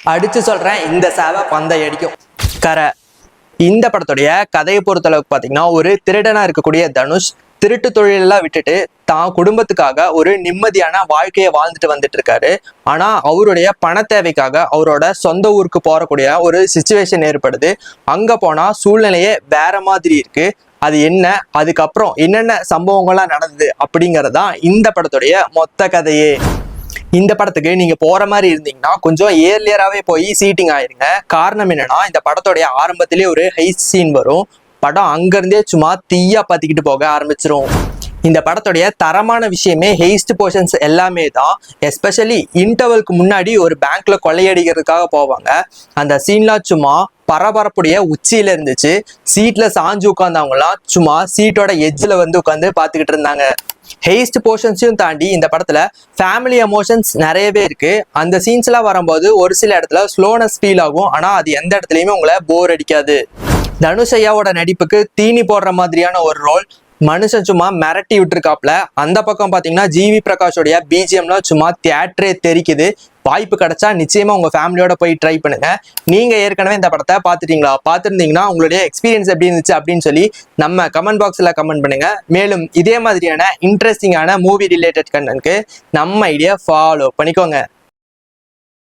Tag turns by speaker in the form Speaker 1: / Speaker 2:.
Speaker 1: அடிச்சு சொல்றேன், இந்த சேவை பந்தை அடிக்கும். கரை. இந்த படத்துடைய கதையை பொறுத்தளவுக்கு பாத்தீங்கன்னா, ஒரு திருடனா இருக்கக்கூடிய தனுஷ் திருட்டு தொழிலெல்லாம் விட்டுட்டு தான் குடும்பத்துக்காக ஒரு நிம்மதியான வாழ்க்கையை வாழ்ந்துட்டு வந்துட்டு இருக்காரு. ஆனா அவருடைய பண தேவைக்காக அவரோட சொந்த ஊருக்கு போறக்கூடிய ஒரு சிச்சுவேஷன் ஏற்படுது. அங்க போனா சூழ்நிலையே வேற மாதிரி இருக்கு. அது என்ன, அதுக்கப்புறம் என்னென்ன சம்பவங்கள்லாம் நடந்தது அப்படிங்கறதுதான் இந்த படத்துடைய மொத்த கதையே. இந்த படத்துக்கு நீங்க போற மாதிரி இருந்தீங்கன்னா கொஞ்சம் ஏர்லியராகவே போய் சீட்டிங் ஆயிருங்க. காரணம் என்னன்னா, இந்த படத்துடைய ஆரம்பத்திலேயே ஒரு ஹைட் சீன் வரும். படம் அங்கிருந்தே சும்மா தீயா பத்திக்கிட்டு போக ஆரம்பிச்சிரும். இந்த படத்துடைய தரமான விஷயமே ஹெய்ஸ்ட் போர்ஷன்ஸ் எல்லாமே தான். எஸ்பெஷலி இன்டர்வலுக்கு முன்னாடி ஒரு பேங்க்ல கொள்ளையடிக்கிறதுக்காக போவாங்க. அந்த சீன்லாம் சும்மா பரபரப்புடைய உச்சியில இருந்துச்சு. சீட்ல சாஞ்சு உட்கார்ந்தவங்கலாம் சும்மா சீட்டோட எட்ஜில் வந்து உட்காந்து பார்த்துக்கிட்டு இருந்தாங்க. ஹெய்ஸ்ட் போர்ஷன்ஸையும் தாண்டி இந்த படத்துல ஃபேமிலி எமோஷன்ஸ் நிறையவே இருக்கு. அந்த சீன்ஸ் எல்லாம் வரும்போது ஒரு சில இடத்துல ஸ்லோனஸ் ஃபீல் ஆகும். ஆனா அது எந்த இடத்துலயுமே உங்களை போர் அடிக்காது. தனுஷ் ஐயாவோட நடிப்புக்கு தீனி போடுற மாதிரியான ஒரு ரோல். மனுஷன் சும்மா மிரட்டி விட்டுருக்காப்ல. அந்த பக்கம் பாத்தீங்கன்னா ஜிவி பிரகாஷோடைய பிஜிஎம்லாம் சும்மா தியேட்டரே தெரிக்குது. வாய்ப்பு கிடைச்சா நிச்சயமா உங்க ஃபேமிலியோட போய் ட்ரை பண்ணுங்க. நீங்க ஏற்கனவே இந்த படத்தை பார்த்துட்டீங்களா? பார்த்துருந்தீங்கன்னா உங்களுடைய எக்ஸ்பீரியன்ஸ் எப்படி இருந்துச்சு அப்படின்னு சொல்லி நம்ம கமெண்ட் பாக்ஸ்ல கமெண்ட் பண்ணுங்க. மேலும் இதே மாதிரியான இன்ட்ரெஸ்டிங்கான மூவி ரிலேட்டட் கண்டென்ட்க்கு நம்ம ஐடியா ஃபாலோ பண்ணிக்கோங்க.